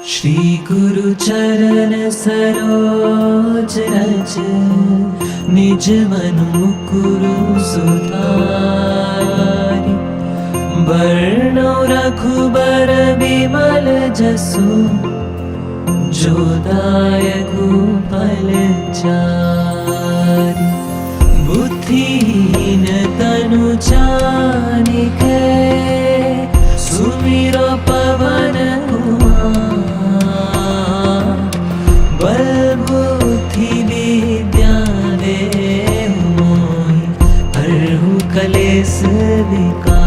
श्री गुरु चरण सरोज रज निज मन मुकुरु सुधारि बरनौ रघुबर बिमल जसु जो दायकु फल चारि बुद्धिहीन तनु जानिके सुमिरो पवन कुमार बल बुद्धि विद्या देहु मोहि हरहु कलेश विकार।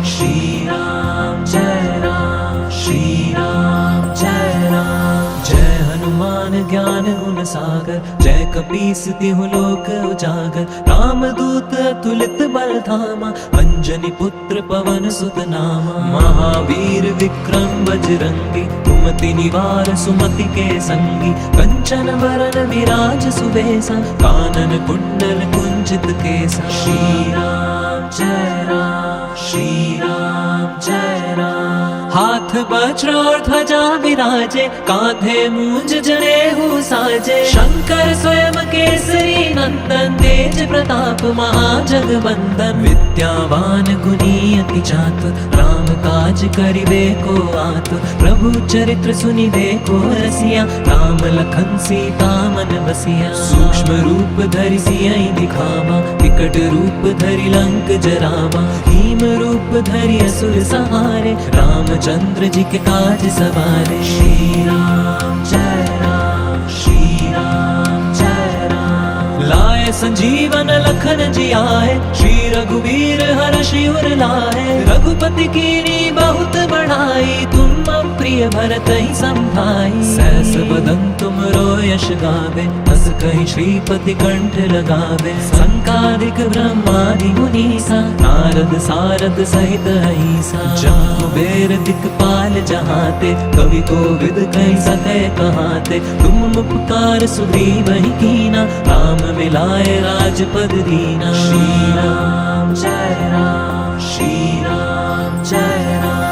श्री राम जय राम, श्री राम जय राम। जय हनुमान ज्ञान गुण सागर, जय कपीस तिहु लोक उजागर। राम दूत अतुलित बल धामा, अंजनी पुत्र पवन सुत नामा। महावीर विक्रम बजरंगी, कुमति निवार सुमति के संगी। कंचन वरन विराज सुबेसा, कानन कुंडल कुंचित केसा। श्री राम जय राम, श्री राम जय राम। हाथ वज्र और ध्वजा विराजे, कांधे मूंज जनेऊ साजे। शंकर स्वयं केसरी नंदन, तेज प्रताप महाजगवंदन। विद्यावान गुणी अति चातुर, राम काज करिबे को आतुर। प्रभु चरित्र सुनिबे को रसिया, राम लखन सीता मन बसिया। सूक्ष्म रूप धरि सियहि दिखावा, विकट रूप धरि लंक जरावा। भीम रूप धरि असुर सहारे, रामचंद्र जी के काज सवारे। श्री राम जय राम, श्री राम जय राम। लाए संजीवन लखन जी आए, श्री रघुवीर हर्षि उर लाए। रघुपति कीनी बहुत बढ़ाई, तुम प्रिय भरत ही संभाई। सहस बदन तुम यश गावे, हस कहि श्रीपति कंठ लगावे। संकादिक ब्रह्मादि मुनीसा, नारद सारद सहित अहिसा। जहाँ कुबेर दिक्पाल जहाते, कवि कोविद कहि सके कहाते। तुम उपकार सुग्रीवहि कीना, राम मिलाए राजपद दीना। श्री राम जय राम, श्री राम जय राम।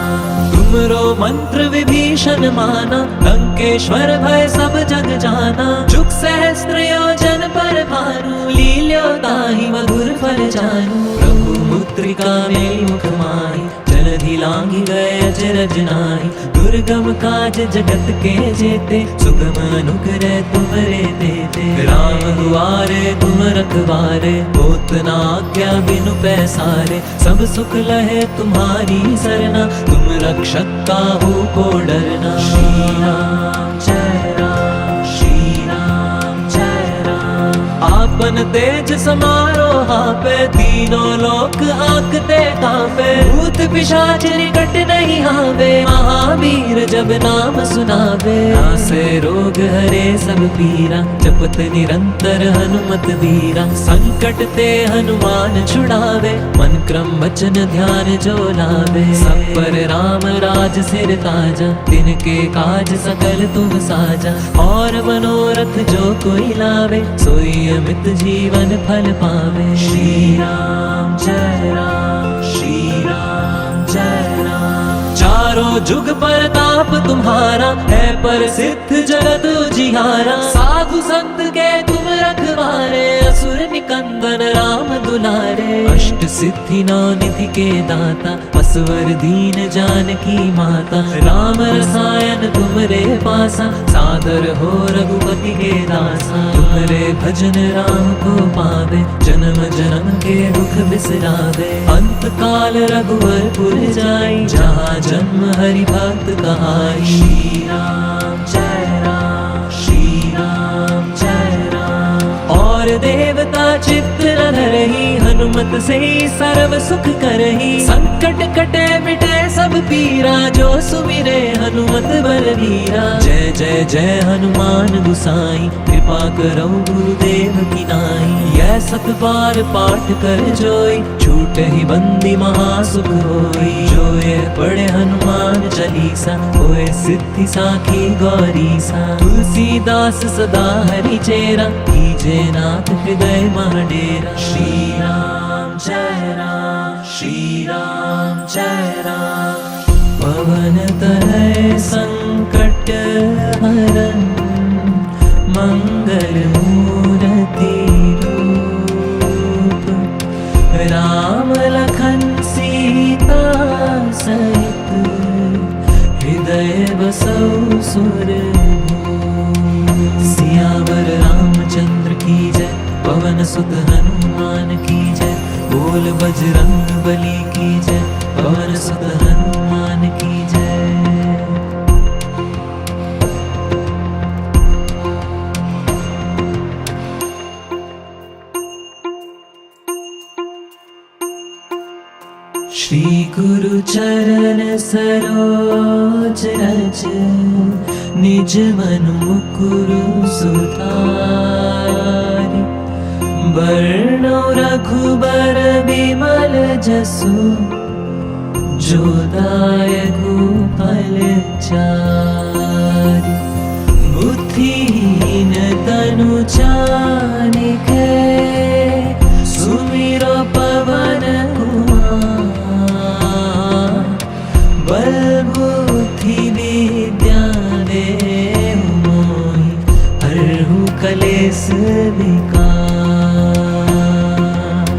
तुमरो मंत्र विभीषण माना, लंकेश्वर भय सब जग जाना। जुग सहस्त्र योजन पर भानु, लील्यो ताहि मधुर फल जानू। प्रभु मुद्रिका मेलि मुख माहि, जलधि लांघि गए अचरज नाहि। दुर्गम काज जगत के जेते, सुगम अनुग्रह तुमरे देते। राम दुआरे तुम रखवारे, होत न आज्ञा बिनु पैसारे। सब सुख लहे तुम्हारी सरना, तुम रक्षक काहू को डरना। श्री राम जय राम, श्री राम जय राम। आपन तेज समारो हापे, तीनों लोक हांकते कांपे। भूत पिशाच निकट नहीं आवे, महावीर जब नाम सुनावे। नासे रोग हरे सब पीरा, जपत निरंतर हनुमत बीरा। संकट ते हनुमान छुड़ावे, मन क्रम वचन ध्यान जो लावे। सब पर राम राज सिर ताजा, तिनके काज सकल तुम साजा। और मनोरथ जो कोई लावे, सोई अमित जीवन फल पावे। श्री राम जय राम, श्री राम जय राम। चारों जुग परताप तुम्हारा, है प्रसिद्ध जगत उजियारा। साधु संत के तुम रखवारे, असुर निकंदन राम दुलारे। अष्ट सिद्धि नौ निधि के दाता, असवर दीन जानकी माता। राम रसायन तुमरे पासा, सादर हो रघुपति के दासा। तुमरे भजन राम को पावे, जन्म जन्म के दुख बिसरावे। अंत काल रघुवर पुर जाई, जहाँ जन्म हरि भक्त कहाई। श्री राम जय राम, श्री राम जय राम। और देवता चित्त न धरहि, हनुमत से सर्व सुख करहि। संकट कटे मिटे सब पीरा, जो सुमिरे हनुमत बलबीरा। जय जय जय हनुमान गुसाई, कृपा करो गुरुदेव की नाई। यह सत बार पाठ कर जोई, छूटे ही बंदी महासुख होई। जो ये पढ़े हनुमान चालीसा, होए सिद्धि साखी गौरीसा। तुलसीदास सदा हरि चेरा, कीजे नाथ हृदय महाडेरा। श्री राम जय राम, श्री राम जय राम। पवन तनय संकट हरन मंगल मूर्ति रूप राम लखन सीता सहित हृदय बसौ सुरभूप। सियावर रामचंद्र की जय, पवन सुत हनुमान की जय, बोल बजरंग बली की जय, पवन सुत हनुमान की जय। श्री गुरु चरण सरोज रज, निज मन मुकुरु सुधारि। बरनौ रघुबर बिमल जसु, जो दायकु फल चारि। बुद्धिहीन तनु जानिके, सुमिरो पवन बल बुद्धि विद्या देहु मोहि, हरहु कलेश विकार।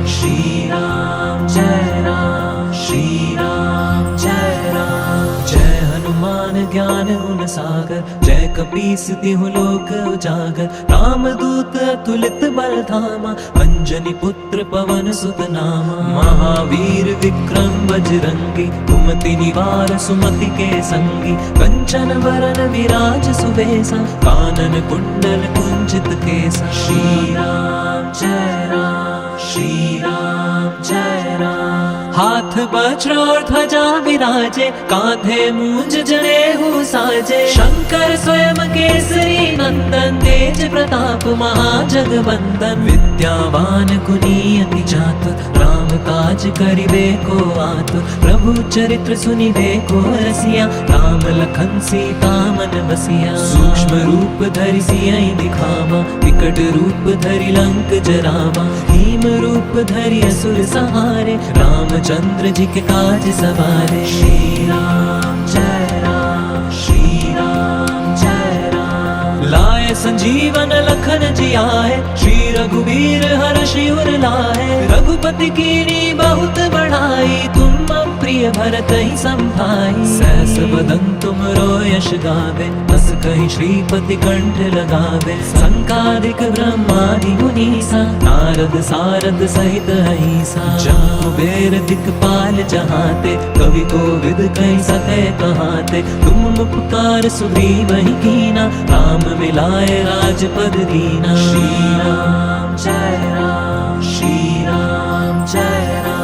श्री राम जय राम, श्री राम जय राम। जय हनुमान ज्ञान गुण सागर, जय कपीस तिहु लोक उजागर। रामदूत अतुलित बल धामा, अंजनी पुत्र पवन सुत नामा। महावीर विक्रम बजरंगी, कुमति निवार सुमति के संगी। कंचन वरन विराज सुबेसा, कानन कुंडल कुंचित केसा। श्री राम जय राम, श्री राम जय राम। हाथ वज्र और ध्वजा विराजे, कांधे मूंज जनेऊ साजे। शंकर स्वयं केसरी नंदन, तेज प्रताप महाजगवंदन। विद्यावान गुणी अति चातुर, राम काज करिबे को आतुर। प्रभु चरित्र सुनिबे को रसिया, राम लखन सीता मन बसिया। सूक्ष्म रूप धरि सियहि दिखावा, विकट रूप धरि लंक जरावा। भीम रूप धरि असुर संहारे, रामचंद्र जी के काज सवारे। श्री राम जय राम, श्री राम जय राम। लाए संजीवन लखन जियाए, श्री रघुवीर हर्षि उर लाए। रघुपति कीनी बहुत बढ़ाई, तुम प्रिय भरत ही संभाई। सहस बदन तुमरो यश गावे, बस कहीं श्रीपति कंठ लगावे। संकादिक ब्रह्मादि मुनीसा, नारद सारद सहित अहिसा। जहाँ कुबेर दिक्पाल जहाते, कवि कोविद कहीं सके कहाते। तुम उपकार सुग्रीव ही कीना, राम मिलाए राजपद दीना। श्री राम जय राम, श्री राम जय राम।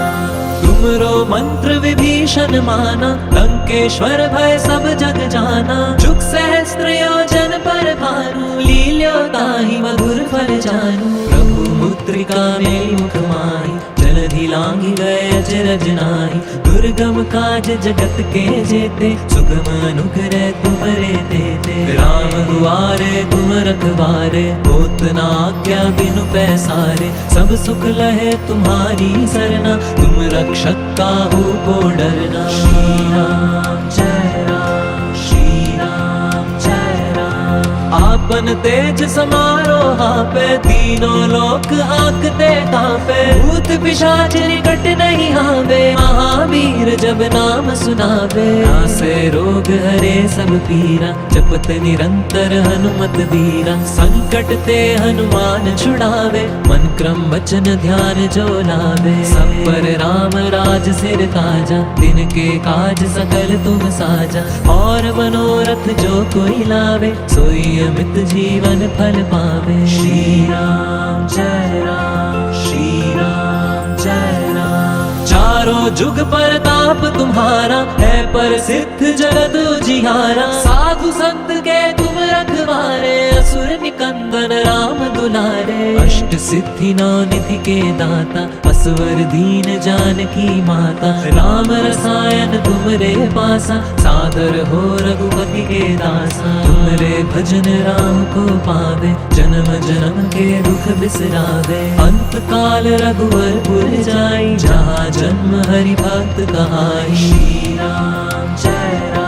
तुमरो मंत्र विभीषण माना, लंकेश्वर भय सब जग जाना। जुग सहस्त्र योजन पर भानु, लील्यो ताहि मधुर फल जानू। प्रभु मुद्रिका मेलि मुख माहि, जलधि लांघि गए अचरज नाहि। दुर्गम काज जगत के जेते, सुगम अनुग्रह तुमरे तेते। राम दुआरे तुम रखवारे, होत न आज्ञा बिनु पैसारे। सब सुख लहे तुम्हारी सरना, तुम रक्षक काहू को डरना। श्री राम जय राम, श्री राम जय राम। आपन तेज समारो हापे, तीनों लोक हाकते कांपे। भूत पिशाच निकट नहीं आवे, महावीर जब नाम सुनावे। नासे रोग हरे सब पीरा, जपत निरंतर हनुमत बीरा। संकट ते हनुमान छुड़ावे, मन क्रम वचन ध्यान जो लावे। सब पर राम राज सिर ताजा, दिन के काज सकल तुम साजा। और मनोरथ जो कोई लावे, सोई अमित जीवन फल पावे। श्री राम जय राम, श्री राम जय राम। चारों जुग परताप तुम्हारा, है प्रसिद्ध जगत उजियारा। साधु संत के तुम रखवारे, असुर निकंदन राम दुलारे। अष्ट सिद्धि नौ निधि के दाता, असवर दीन जानकी माता। राम रसायन तुमरे पासा, सादर हो रघुपति के दासा। तुमरे भजन राम को पावे, जन्म जन्म के दुख बिसरावे। अंत काल रघुवर पुर जाई, जहाँ जन्म हरि भक्त कहाई। श्री राम जय राम।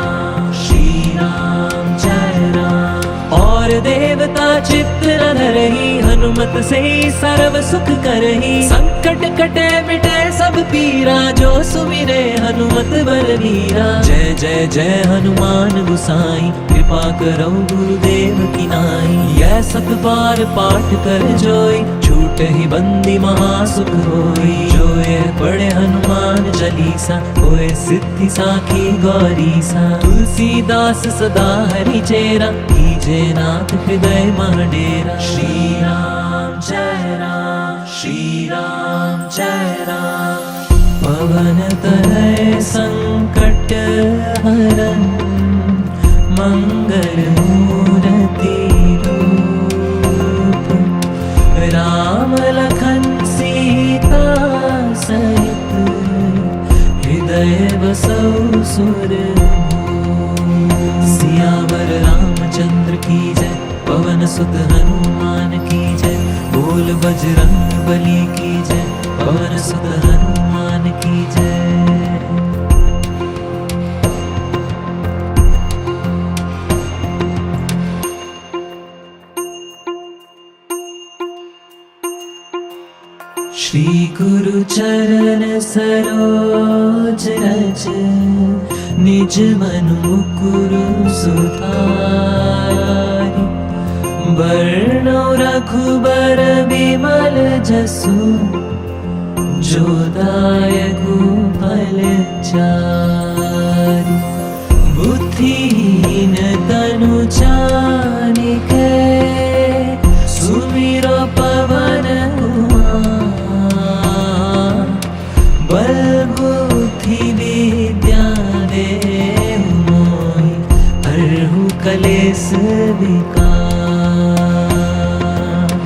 और देवता चित्त न धरहि, हनुमत से सर्व सुख करहि। संकट कटे मिटे सब पीरा, जो सुमिरे हनुमत बलबीरा। जय जय जय हनुमान गुसाई, कृपा करो गुरुदेव की नाई। यह सत बार पाठ कर जोई, छूटे ही बंदी महासुख होई। जो यह पढ़े हनुमान चालीसा, होए सिद्धि साखी गौरीसा। तुलसीदास सदा हरि चेरा, कीजे नाथ हृदय मह डेरा। श्री राम जय राम, श्री राम जय राम। पवन तनय संकट हरन, मंगल मूर्ति रूप। राम लखन सीता सहित, हृदय बसौ सुरभूप। सियावर रामचंद्र की जय, पवन सुत हनुमान की जय। बोल बजरंग बली की जय, पवन सुत हनुमान की जय। श्री गुरु चरण सरोज रज, निज मन मुकुरु सुधारि। बरनौ रघुबर बिमल जसु, जो दायकु फल चारि। बुद्धिहीन तनु जानिके, सुमिरो पवन कुमार। बल बुद्धि विद्या देहु मोहि, हरहु कलेस विकार।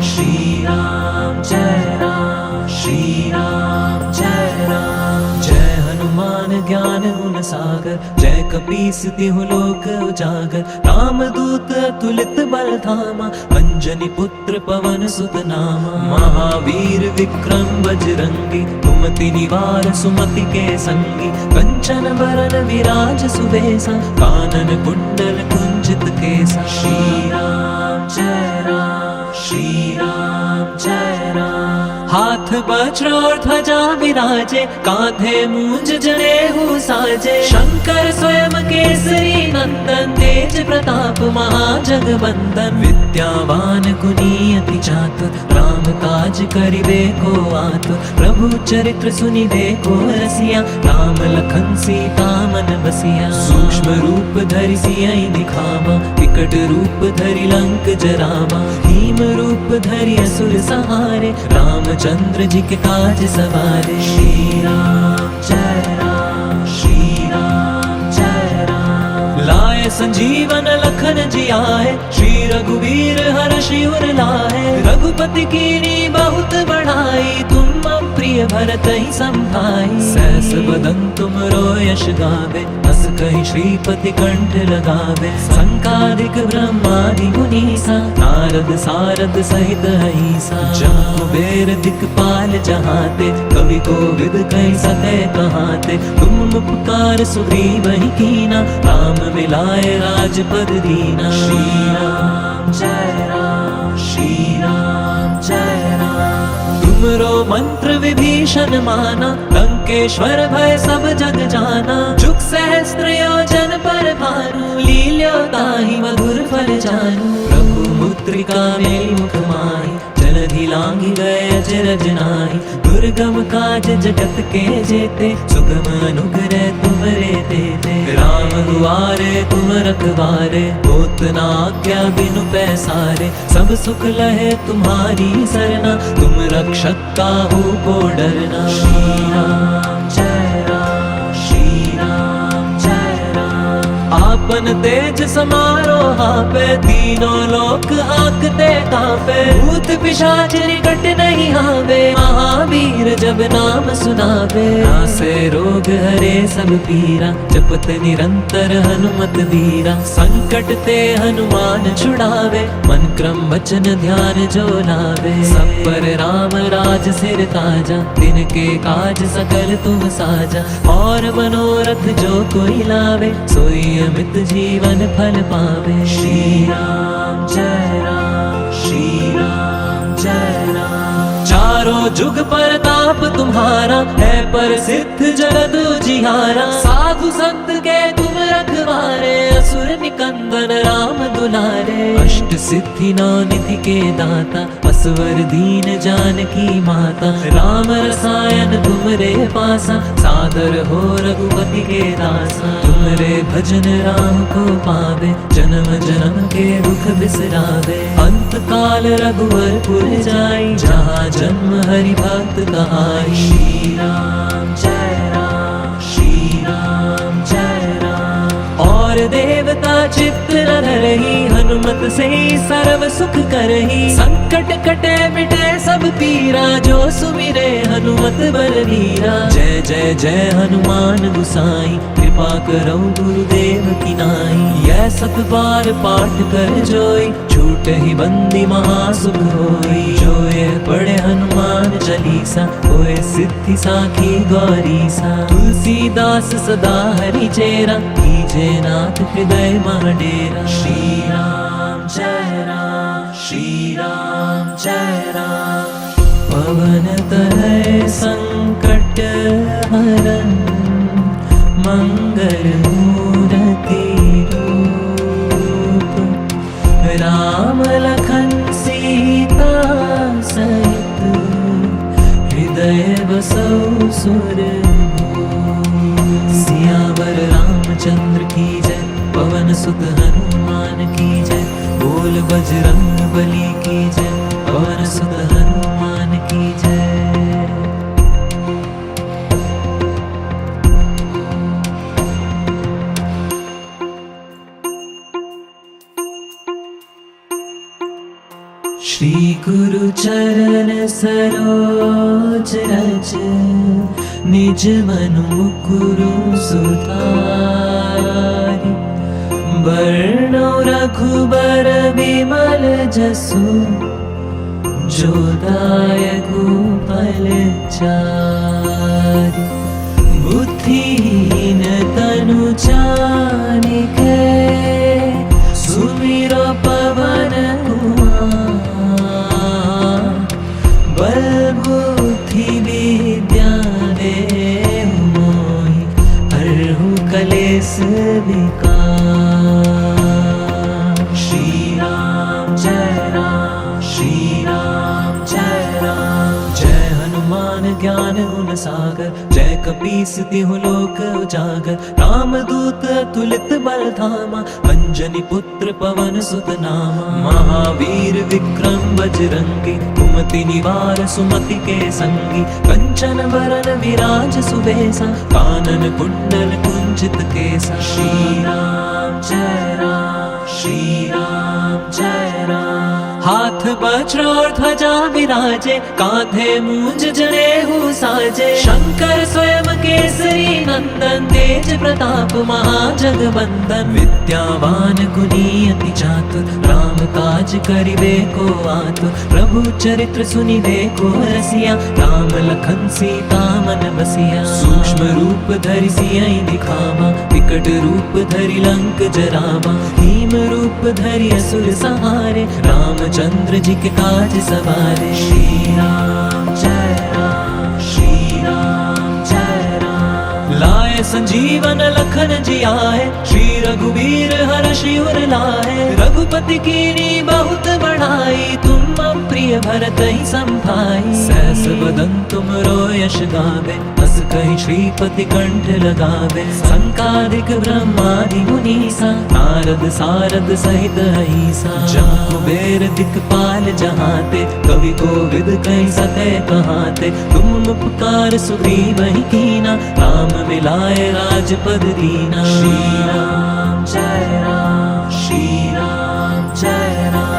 श्री राम जय राम, श्री राम जय राम। जय हनुमान ज्ञान गुण सागर, जय कपीस तिहु लोक उजागर। रामदूत अतुलित बल धामा, अंजनी पुत्र पवन सुत नामा। महावीर विक्रम बजरंगी, कुमति निवार सुमति के संगी। कंचन बरन विराज सुबेसा, कानन कुंडल कुंजित केसा। श्री राम जय राम, श्री राम जय राम। हाथ वज्र और ध्वजा विराजे, कांधे मूंज जनेऊ साजे। शंकर स्वयं केसरी नंदन, तेज प्रताप महाजगवंदन। विद्यावान गुणी अति चातुर, राम काज करिबे को आतुर। प्रभु चरित्र सुनिबे को रसिया, राम लखन सीता मन बसिया। सूक्ष्म रूप धरि सियहि दिखावा, विकट रूप धरि लंक जरावा। भीम रूप धरि असुर सहारे, रामचंद्र जी के काज सवारे। श्री राम जय राम, श्री राम जय राम। लाए संजीवन लखन जी आए, श्री रघुवीर हर्षि उर लाए। रघुपति कीनी बहुत बढ़ाई, तुम प्रिय भरत ही संभाई। सहस बदन तुमरो यश गावे, हस कहि श्रीपति कंठ लगावे। संकादिक ब्रह्मादि मुनीसा, नारद सारद सहित अहिसा। जहाँ कुबेर दिक्पाल जहाते, कवि कोविद कहि सके कहाते। तुम उपकार सुग्रीव ही कीना, राम मिलाए राजपद दीना। श्री राम जय राम, श्री राम जय राम। तुमरो मंत्र विभीषण माना, लंकेश्वर भय सब जग जाना। जुग सहस्त्र योजन पर भानु, लील्यो ताहि मधुर फल जानू। प्रभु मुद्रिका मेलि मुख माहि, जलधि लांघि गए अचरज नाहि। दुर्गम काज जगत के जेते, सुगम अनुग्रह तुमरे तेते। राम दुआरे तुम रखवारे, होत न आज्ञा बिनु पैसारे। सब सुख लहे तुम्हारी सरना, तुम रक्षक काहू को डरना। श्री राम जय राम, श्री राम जय राम। आपन तेज समारो हापे, तीनों लोक हाकते कांपे। भूत पिशाच निकट नहीं आवे, महावीर जब नाम सुनावे। नासे रोग हरे सब पीरा, जपत निरंतर हनुमत बीरा। संकट ते हनुमान छुड़ावे, मन क्रम वचन ध्यान जो लावे। सब पर राम राज सिर ताजा, तिनके काज सकल तुम साजा। और मनोरथ जो कोई लावे, सोई अमित जीवन फल पावे। श्री राम जय राम श्री राम जय राम। चारों जुग परताप तुम्हारा है प्रसिद्ध जगत उजियारा। साधु संत के तुम रखवारे असुर निकंदन राम दुलारे। अष्ट सिद्धि नौ निधि के दाता असवर दीन जानकी माता। राम रसायन तुमरे पासा सादर हो रघुपति के दासा। तुमरे भजन राम को पावे जन्म जन्म के दुख बिसरावे। अंत काल रघुवर पुर जाई जहाँ जन्म हरि भक्त कहाई। श्री राम जय राम श्री राम जय राम। और देवता चित्त न धरहि हनुमत से सर्व सुख करहि। संकट कटे मिटे सब पीरा जो सुमिरे हनुमत बलवीरा। जय जय जय हनुमान गुसाई कृपा करो गुरुदेव की नाई। यह सत बार पाठ कर जोई छूट ही बंदी महासुख होई। जो ये पढ़े हनुमान चालीसा होए सिद्धि साखी गौरीसा। तुलसीदास सदा हरि चेरा कीजे नाथ हृदय मह डेरा। श्री राम जय राम श्री राम जय राम। पवन तनय संकट हरन मंगल मूर्ति रूप। राम लखन सीता सहित हृदय बसौ सुरभूप। सियावर रामचंद्र की जय पवन सुत हनुमान की जय। बोल बजरंग बली की जय पवन सुत हनुमान की जय। श्री गुरु चरण सरोज रज निज मनु मुकुरु सुधारि। बरनौ रघुबर बिमल जसु जो दायकु फल चारि। बुद्धिहीन तनु जानिके सुमिरो पवन बल बुद्धि विद्या देहु मोहि। हरहु कलेस विकार। श्री राम जय राम श्री राम जय राम। जय हनुमान ज्ञान गुण सागर जय कपीस तिहु लोक उजागर। राम दूत अतुलित बल धामा अंजनी पुत्र पवन सुत नामा। महावीर विक्रम बजरंगी कुमति निवार सुमति के संगी। कंचन वरन विराज सुबेसा कानन कुंडल कुंचित केसा। श्री राम जय राम श्री राम जय राम। हाथ वज्र और ध्वजा विराजे कांधे मूंज जनेऊ साजे। शंकर स्वयं केसरी नंदन तेज प्रताप महाजगवंदन। विद्यावान गुणी अति चातुर राम काज करिबे को आतुर। प्रभु चरित्र सुनिबे को रसिया राम लखन सीता मन बसिया। सूक्ष्म रूप धरि सियहि दिखावा विकट रूप धरि लंक जरावा। भीम रूप धरि असुर संहारे रामचंद्र जी के काज सवारे। श्री राम जय राम श्री राम जय राम। लाए संजीवन लखन जी आए श्री रघुवीर हर्षि उर लाए। रघुपति कीनी बहुत बढ़ाई तुम प्रिय भरत ही संभाई। सहस बदन तुम रो यश गावे हस कहि श्रीपति कंठ लगावे। संकादिक ब्रह्मादि मुनीसा नारद सारद सहित अहिसा। जहाँ कुबेर दिक्पाल जहाते कवि कोविद कहि सके कहाते। तुम उपकार सुग्रीव ही कीना राम मिलाए राजपद दीना। श्री राम जय राम श्री राम जय राम।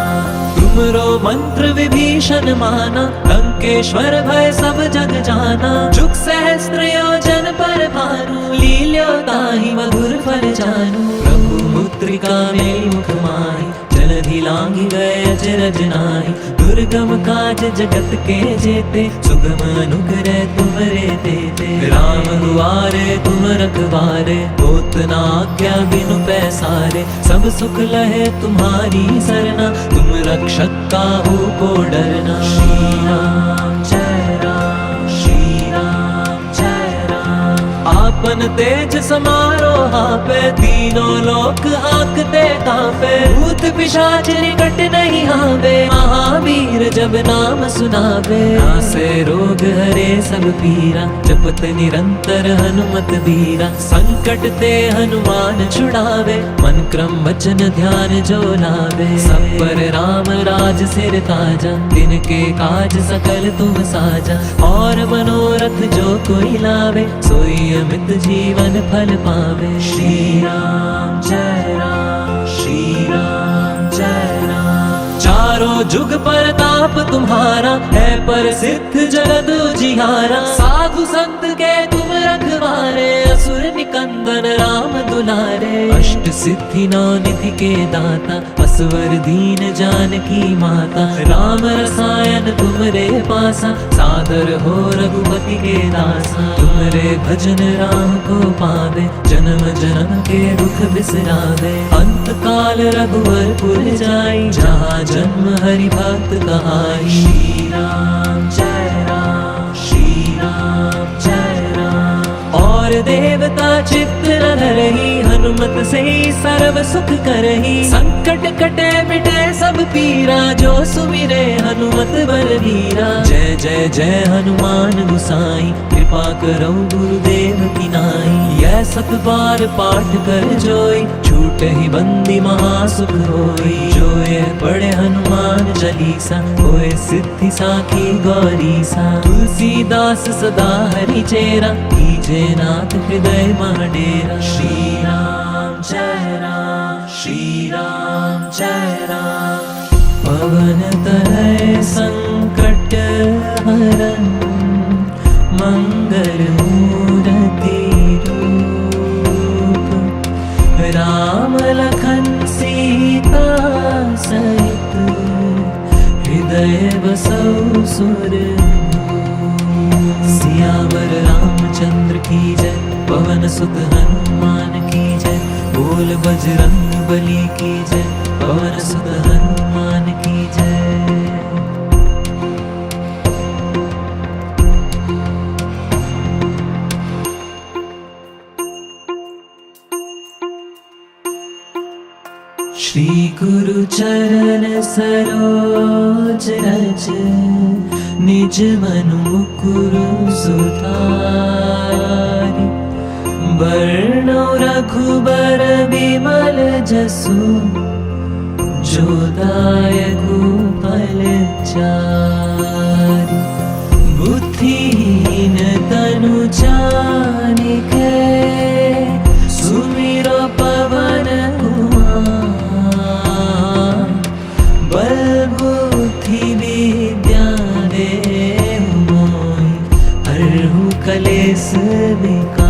तुमरो मंत्र विभीषण माना लंकेश्वर भय सब जग जाना। जुग सहस्त्र योजन पर भानु लील्यो ताहि मधुर फल जानू। प्रभु मुद्रिका में मुख माहि जलधि लांघि गए अचरज नाहि। दुर्गम काज जगत के जेते सुगम अनुग्रह तुमरे तेते। राम दुआरे तुम रखवारे, होत ना आज्ञा बिनु पैसारे। सब सुख लहे तुम्हारी सरना, तुम रक्षक काहू को डरना। श्री राम जय राम, श्री राम जय राम। आपन तेज समारो हापे, तीनों लोक हाकते कांपे। भूत पिशाच निकट नहीं आवे, महावीर जब नाम सुनावे। नासे रोग हरे सब पीरा, जपत निरंतर हनुमत बीरा। संकट ते हनुमान छुड़ावे, मन क्रम वचन ध्यान जो लावे। सब पर राम राज सिर ताजा, तिनके काज सकल तुम साजा। और मनोरथ जो कोई लावे, सोई अमित जीवन फल पावे। श्री राम जय राम, श्री राम जय राम। चारों जुग परताप तुम्हारा, है प्रसिद्ध जगत उजियारा। साधु संत के तुम रखवारे, असुर निकंदन राम दुलारे। अष्ट सिद्धि नौ निधि के दाता, असवर दीन जानकी माता। राम रसायन तुमरे पासा, सादर हो रघुपति के दासा। तुमरे भजन राम को पावे, जन्म जन्म के दुख बिसरावे। अंत काल रघुवरपुर जाई, जहाँ जन्म हरि भक्त कहाई। श्री राम जय राम, श्री राम जय राम। और देवता चित्त न धरहि, हनुमत से सर्व सुख करहि। संकट कटे मिटे सब पीरा, जो सुमिरे हनुमत बलवीरा। जय जय जय हनुमान गुसाई, कृपा करो गुरुदेव की नाई। यह सत बार पाठ कर जोई, छूट ही बंदी महासुख होई। जो ये पढ़े हनुमान चालीसा, होए सिद्धि साखी गौरीसा। तुलसीदास सदा हरि चेरा, कीजे नाथ हृदय महाडेरा। श्री राम जय राम, श्री राम जय राम। पवन तनय संकट हरन, मंगल मूर्ति रूप। राम लखन सीता सहित, हृदय बसौ सुरभूप। सियावर रामचंद्र की जय, पवन सुत हनुमान की जय। बोल बजरंग बली की जय, पवन सुत हनुमान की जय। श्री गुरु चरण सरोज रज, निज मनु मुकुरु सुधारि। वर्णो रघुबर बिमल जसु, जो दायकु फल चारि। बुद्धिहीन तनु जानिके, सुमिरो पवन कुमार। बल बुद्धि विद्या देहु मोहि, हरहु कलेस विकार।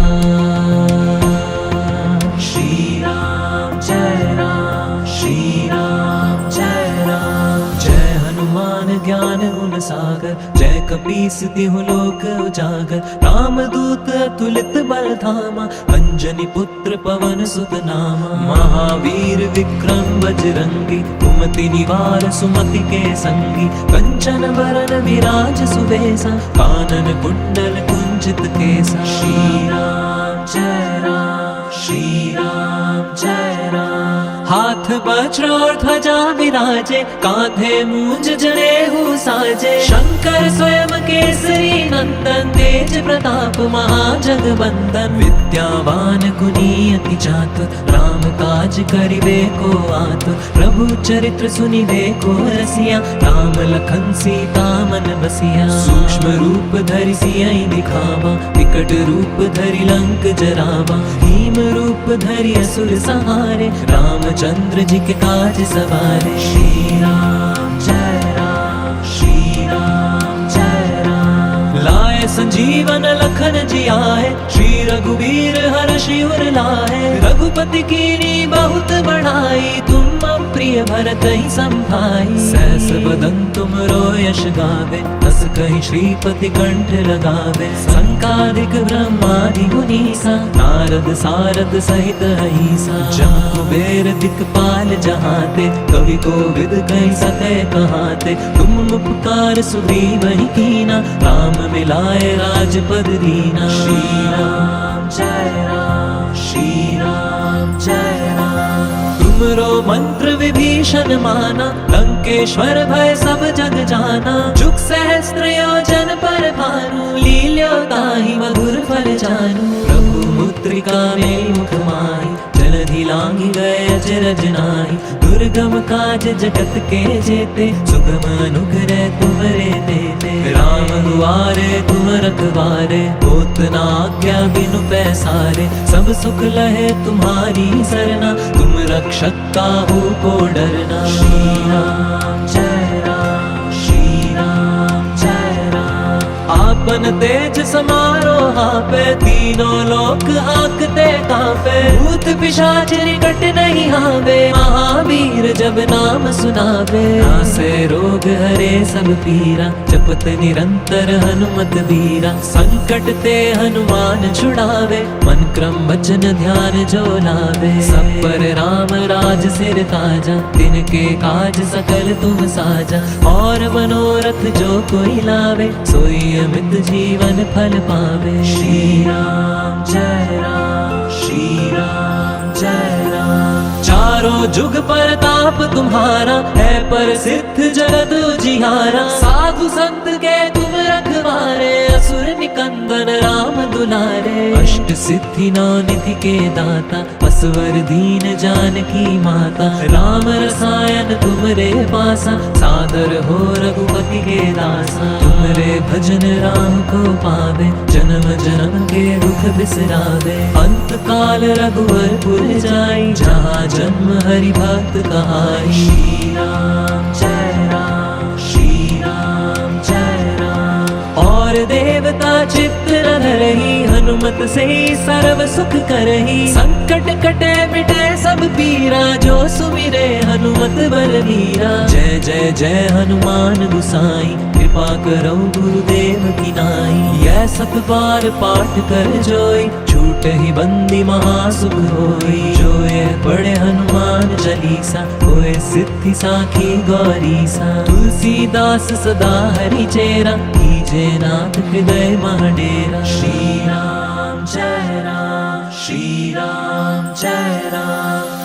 श्री राम जय राम, श्री राम जय राम। जय हनुमान ज्ञान गुण सागर, जय कपीस तिहु लोक उजागर। राम दूत अतुलित बल धामा, अंजनी पुत्र पवन सुत नामा। महावीर विक्रम बजरंगी, कुमति निवार सुमति के संगी। कंचन बरन विराज सुबेसा, कानन कुंडल कुंचित केसा। श्री राम जय राम, श्री राम जय राम। हाथ वज्र और ध्वजा विराजे, कांधे मूंज जनेऊ साजे। शंकर स्वयं केसरी नंदन, तेज प्रताप महाजगवंदन। विद्यावान गुणी अति चातुर, राम काज करिबे को आतुर। प्रभु चरित्र सुनिबे को रसिया, राम लखन सीता मन बसिया। सूक्ष्म रूप धरि सियहि दिखावा, विकट रूप धरि लंक जरावा। भीम रूप धरि असुर संहारे, रामचंद्र जी के काज सवारे। श्री राम जय राम, श्री राम जय राम। लाए संजीवन लखन जियाए, श्री रघुवीर हर्षि उर लाए, रघुपति कीनी बहुत बढ़ाई, तुम प्रिय भरत ही संभाई। सहस बदन तुम रो यश गावे, हस कहि श्रीपति कंठ लगावे। संकादिक ब्रह्मादि मुनीसा, नारद सारद सहित अहिसा। जम कुबेर दिक्पाल जहाते, कवि कोविद कहि सके कहाते। तुम उपकार सुग्रीव ही कीना, राम मिलाए राजपद दीना। श्री राम जय राम, श्री राम जय राम। तुमरो मंत्र विभीषण माना, लंकेश्वर भय सब जग जाना। जुग सहस्त्र योजन पर भानु, लील्यो ताहि मधुर फल जानू। प्रभु मुद्रिका में मुख माहि, जलधि लांघि गए अचरज नाहि। दुर्गम काज जगत के जेते, सुगम अनुग्रह तुमरे तेते। राम दुआरे तुम रखवारे, होत न आज्ञा बिनु पैसारे। सब सुख लहे तुम्हारी सरना, तुम रक्षक काहू को डरना। श्री राम जय राम, श्री राम जय राम। आपन तेज समारो आपे, तीनों लोक हाकते कांपे। भूत पिशाच निकट नहीं आवे, महावीर जब नाम सुनावे। नासे रोग हरे सब पीरा, जपत निरंतर हनुमत बीरा। संकट ते हनुमान छुड़ावे, मन क्रम वचन ध्यान जो लावे। सब पर राम राज सिर ताजा, तिनके काज सकल तुम साजा। और मनोरथ जो कोई लावे, सोई अमित जीवन फल पावे। श्री राम जय राम, श्री राम जय राम। चारों जुग परताप तुम्हारा, है प्रसिद्ध जगत उजियारा। साधु संत के तुम रखवारे, असुर निकंदन राम दुलारे। अष्ट सिद्धि नौ निधि के दाता, असवर दीन जानकी माता। राम रसायन तुमरे पासा, सादर हो रघुपति के दासा। तुमरे भजन राम को पावे, जन्म जन्म के दुख बिसरावे। अंत काल रघुवर पुर जाई, जहाँ जन्म हरि भक्त कहाई। श्री राम जय राम, श्री राम जय राम। और देवता चित्त न धरहि, हनुमत से सर्व सुख करहि। संकट कटे मिटे सब पीरा, जो सुमिरे हनुमत बलवीरा। जय जय जय हनुमान गुसाई, कृपा करो गुरुदेव की नाई। यह सत बार पाठ कर जोई, छूट ही बंदी महासुख होई। जो यह पढ़े हनुमान चालीसा, होए सिद्धि साखी गौरीसा। तुलसीदास सदा हरि चेरा, कीजे नाथ हृदय महाडेरा। श्री राम जय राम, श्री राम जय राम।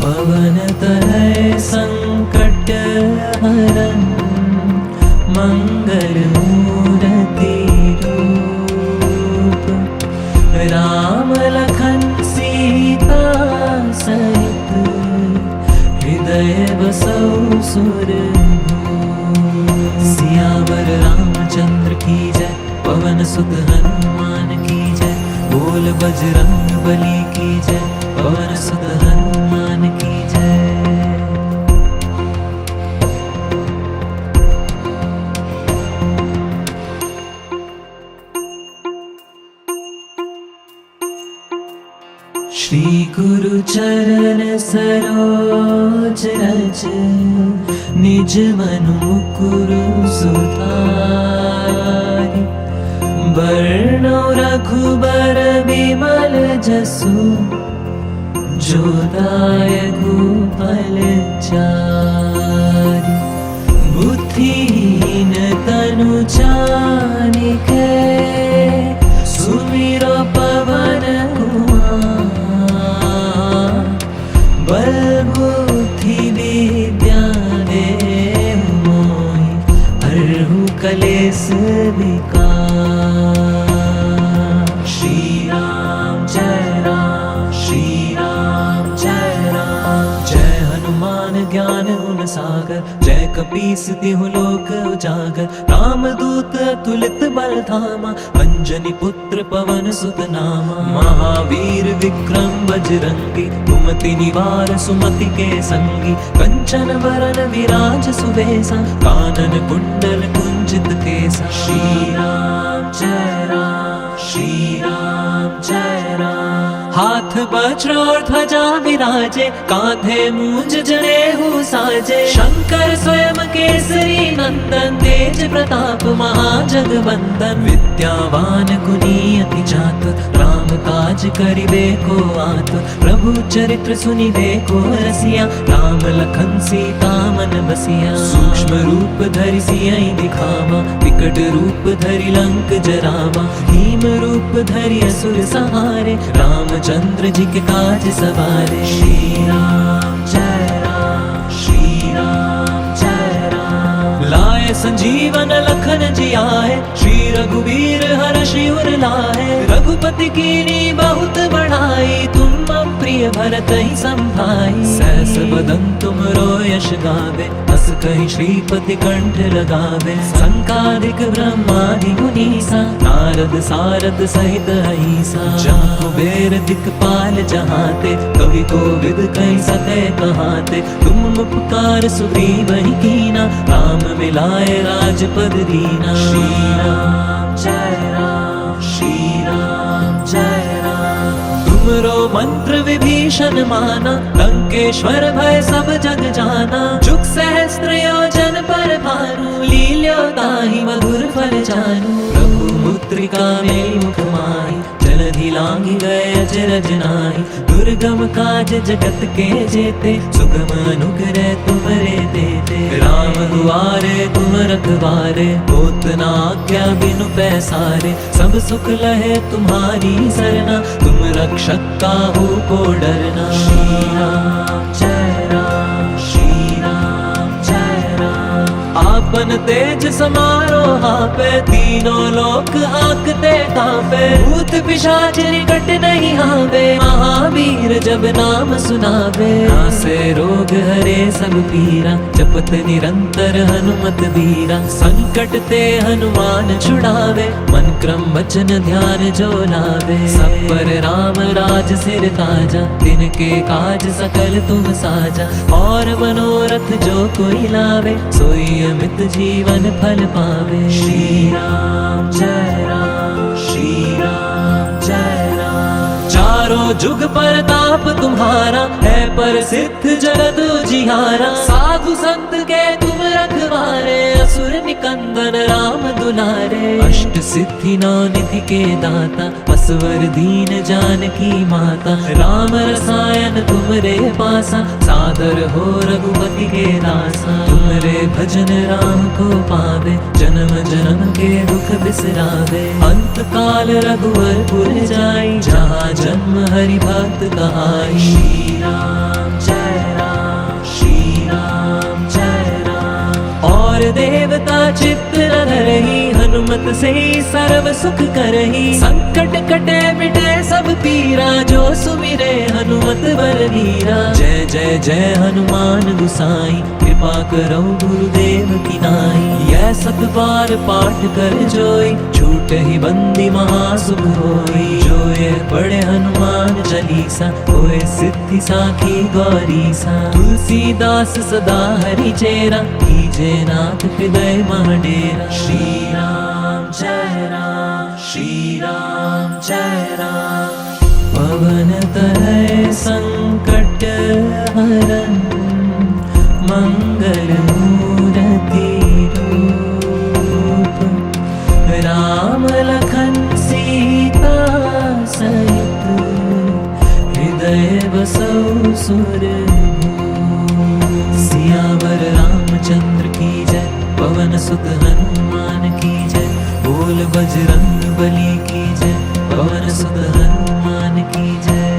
पवन तनय संकट हरन, मंगल मूर्ति रूप। राम लखन सीता सहित, हृदय बसौ सुरभूप। सियावर रामचंद्र की जय, पवन सुत हनुमान की जय। बोल बजरंग बली की जय, पवन सुत हनुमान की जय। श्री गुरु चरण सरोज रज, निज मनु मुकुरु सुधारि। बरनौ रघुबर बिमल जसु, जो दायकु फल चारि। बुद्धिहीन तनु जानिके, सुमिरो पवन कुमार। बल बुद्धि विद्या देहु मोहि, हरहु कलेस विकार। श्री राम जय राम, श्री राम जय राम। जय हनुमान ज्ञान गुण सागर, जय कपीस तिहु लोक उजागर। राम दूत अतुलित बल धामा, अंजनी पुत्र पवन सुत नामा। महावीर विक्रम बजरंगी, कुमति निवार सुमति के संगी। कंचन वरन विराज सुबेसा, कानन कुंडल कुंजित केसा। श्री राम जय राम, श्री राम जय हाथ वज्र और ध्वजा विराजे, कांधे मूंज जनेऊ साजे। शंकर स्वयं केसरी नंदन, तेज प्रताप महाजगवंदन। विद्यावान गुणी अति चातुर, राम काज करिबे को आतुर। प्रभु चरित्र सुनिबे को रसिया, राम लखन सीता मन बसिया। सूक्ष्म रूप धरि सियहि दिखावा, विकट रूप धरि लंक जरावा। भीम रूप धरि असुर सहारे, रामचंद्र जी के काज सवारे। श्री राम जय राम, श्री राम जय राम। लाए संजीवन लखन जी आए, श्री रघुवीर हर्षि उर लाए। रघुपति कीनी बहुत बढ़ाई, तुम प्रिय भरत ही संभाई। सहस बदन तुमरो यश गावे, हस कहि श्रीपति कंठ लगावे। संकादिक ब्रह्मादि मुनीसा, नारद सारद सहित अहिसा। जहाँ कुबेर दिक्पाल जहाते, कवि कोविद कहि सके कहाते। तुम उपकार सुग्रीव ही कीना, राम मिलाए राजपद दीना। श्री राम जय राम, श्री राम जय राम। तुमरो मंत्र विभीषण माना, लंकेश्वर भय सब जग जाना। जुग सहस्त्र योजन पर भानु, लील्यो ताहि मधुर फल जानू। प्रभु मुद्रिका मेलि मुख माहि, जलधि लांघि गए अचरज नाहि। दुर्गम काज जगत के जेते, सुगम अनुग्रह तुमरे देते। राम दुआरे तुम रखवारे, होत न आज्ञा बिनु पैसारे। सब सुख लहे तुम्हारी सरना, तुम रक्षक काहू को डरना। श्री राम जय राम, श्री राम जय राम। आपन तेज समारो हापे, तीनों लोक हाकते कांपे। भूत पिशाच निकट नहीं आवे, महावीर जब नाम सुनावे। नासे रोग हरे सब पीरा, जपत निरंतर हनुमत बीरा। संकट ते हनुमान छुड़ावे, मन क्रम वचन ध्यान जो लावे। सब पर राम राज सिर ताजा, तिनके काज सकल तुम साजा। और मनोरथ जो कोई लावे, सोई अमित जीवन फल पावे। श्री राम जय राम, श्री राम जय राम। चारों जुग परताप तुम्हारा, है प्रसिद्ध जगत उजियारा। साधु संत के तुम रखवारे, असुर निकंदन राम दुलारे। अष्ट सिद्धि नौ निधि के दाता, असवर दीन जानकी माता। राम रसायन तुमरे पासा, सादर हो रघुपति के दासा। तुमरे भजन राम को पावे, जन्म जन्म के दुख बिसरावे। अंत काल रघुवर पुर जाई, जहाँ जन्म हरि भक्त कहाई। श्री राम जय राम, श्री राम जय राम। और देवता चित्त न धरहि, हनुमत से सर्व सुख करहि। संकट कटे मिटे सब पीरा, जो सुमिरे हनुमत बलवीरा। जय जय जय हनुमान गुसाई, कृपा करो गुरुदेव की नाई। यह सत बार पाठ कर जोई, छूट ही बंदी महासुख होई। जो ये पढ़े हनुमान चालीसा, होए सिद्धि साखी गौरीसा। तुलसीदास सदा हरि चेरा, कीजे नाथ हृदय मह डेरा। श्री राम जय राम, श्री राम जय राम। पवन तनय संकट हरन, मंगल मूर्ति रूप। राम लखन सीता सहित, हृदय बसौ सुरभूप। सियावर रामचंद्र की जय, पवन सुत हनुमान की जय। बोल बजरंग बली की जय, पवन सुत हनुमान की जय।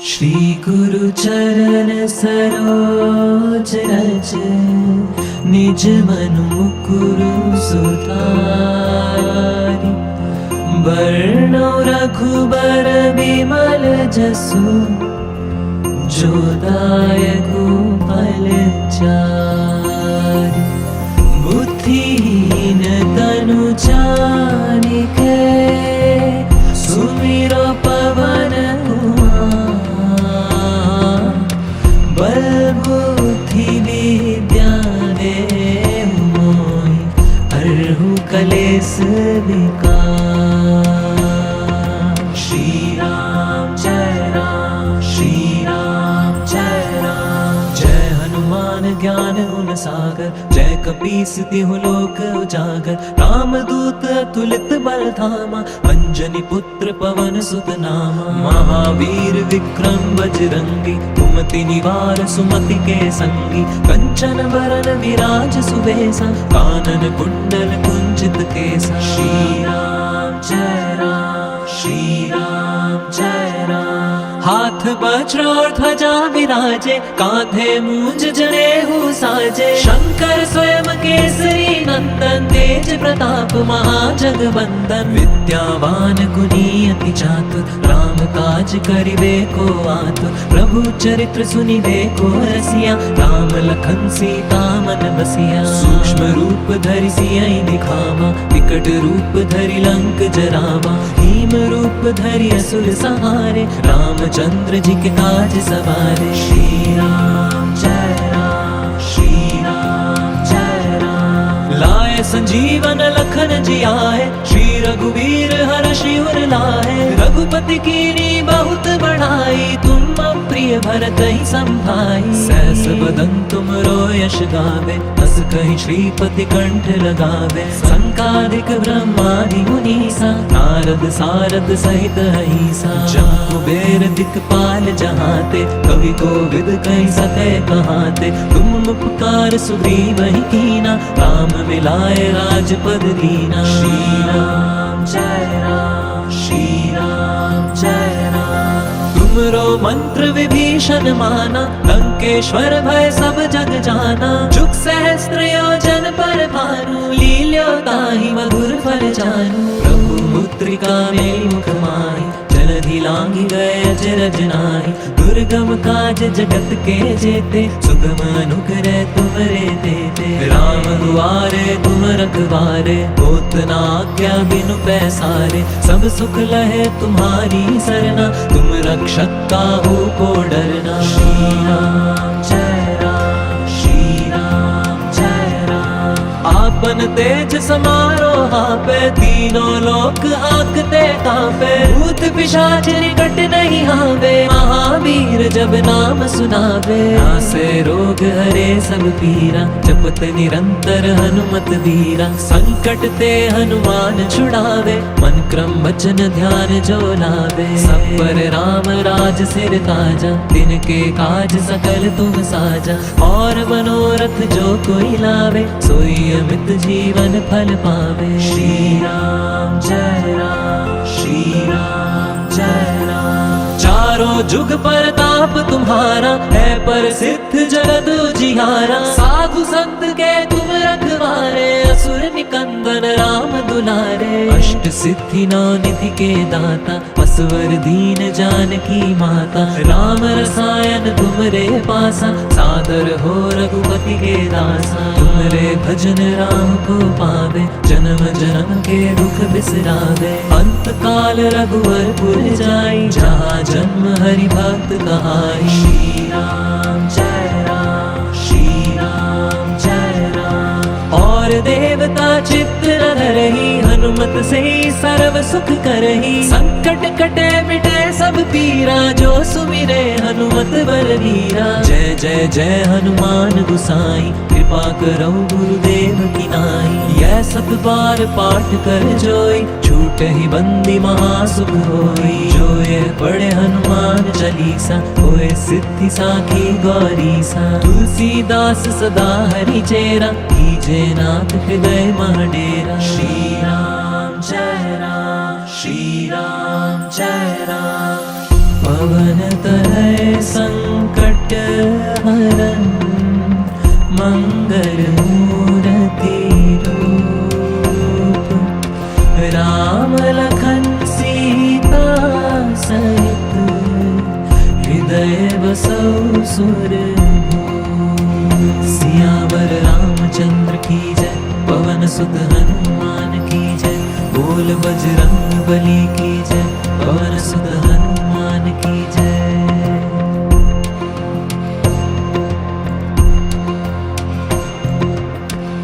श्री गुरु चरण सरोज रज, निज मनु मुकुरु सुधारि। बरनौ रघुबर बिमल जसु, जो दायकु फल चारि। बुद्धिहीन तनु जानिके, सुमिरो पवन कुमार। बल अंबिका। श्री राम जय राम, श्री राम जय राम। जय हनुमान ज्ञान गुण सागर, जय कपीस तिहु लोक उजागर। राम दूत अतुलित बल धामा, अंजनी पुत्र पवन सुत नामा। महावीर विक्रम बजरंगी, कुमति निवार सुमति के संगी। कंचन बरन विराज सुबेसा, कानन कुंडल कुंचित केसा। श्री राम जय राम, श्री राम जय राम। हाथ वज्र और ध्वजा विराजे, कांधे मूंज जनेऊ साजे। शंकर स्वयं केसरी नंदन, तेज प्रताप महाजगवंदन। विद्यावान गुणी अति चातुर, राम काज करिबे को आतुर। प्रभु चरित्र सुनिबे को रसिया, राम लखन सीता मन बसिया। सूक्ष्म रूप धरि सियहि दिखावा, विकट रूप धरि लंक जरावा। भीम रूप धरि असुर संहारे, रामचंद्र जी के काज सवारे। श्री राम जय राम, श्री राम जय राम। लाए संजीवन लखन जियाए, श्री रघुवीर हर्षि उर लाए। रघुपति कीनी बहुत बढ़ाई, तुम प्रिय भरत ही संभाई। सहस बदन तुम रो यश गावे, हस कहि श्रीपति कंठ लगावे। संकादिक ब्रह्मादि मुनीसा, नारद सारद सहित अहिसा। जम कुबेर दिक्पाल जहाते, कवि कोविद कहि सके कहाते। तुम उपकार सुग्रीव ही कीना, राम मिलाए राजपद दीना। श्री राम जय राम, श्री राम जय राम। तुमरो मंत्र विभीषण माना, लंकेश्वर भय सब जग जाना। जुग सहस्त्र योजन पर भानु, लील्यो ताहि मधुर फल जानू। प्रभु मुद्रिका मेलि मुख माहि, जलधि लांघि गए अचरज नाहि। दुर्गम काज जगत के जेते, सुगम अनुग्रह तुमरे तेते। राम दुआरे तुम रखवारे, होत न आज्ञा बिनु पैसारे। सब सुख लहे तुम्हारी सरना, तुम रक्षक काहू को डरना। श्री राम जय राम, श्री राम जय राम। आपन तेज समारो हापे, तीनों लोक हाकते कांपे। भूत पिशाच निकट नहीं आवे, महावीर जब नाम सुनावे। नासे रोग हरे सब पीरा, जपत निरंतर हनुमत वीरा। संकट ते हनुमान छुड़ावे, मन क्रम वचन ध्यान जो लावे। सब पर राम राज सिर ताजा, तिनके काज सकल तुम साजा। और मनोरथ जो कोई लावे, सोई अमित जीवन फल पावे। श्री राम जय राम, श्री राम जय राम। चारों जुग परताप तुम्हारा, है प्रसिद्ध जगत उजियारा। साधु संत के तुम रखवारे, असुर निकंदन राम दुलारे। अष्ट सिद्धि नौ निधि के दाता, असवर दीन जानकी माता। राम रसायन तुमरे पासा, सादर हो रघुपति के दासा। तुमरे भजन राम को पावे, जन्म जन्म के दुख बिसरावे। अंत काल रघुवर पुर जाई, जहाँ जन्म हरि भक्त कहाई। श्री राम जय राम, श्री राम जय राम। और देवता चित्र धरहि, हनुमत से सर्व सुख करहि। संकट कटे मिटे सब पीरा, जो सुमिरे हनुमत बलवीरा। जय जय जय हनुमान गुसाई, कृपा करो गुरुदेव की नाई। यह सत बार पाठ कर जोई, छूट ही बंदी महासुख होई। जो ये पढ़े हनुमान चालीसा, होए सिद्धि साखी गौरीसा। तुलसीदास सदा हरि चेरा, कीजे नाथ हृदय महडेरा। श्री राम जय राम, श्री राम जय राम। पवन तनय संकट हरन, मंगल मूर्ति रूप। राम लखन सीता सहित, हृदय बसौ सुरभूप। सियावर रामचंद्र की जय, पवन सुत हनुमान की जय। बोल बजरंग बली की जय, पवन सुत हनुमान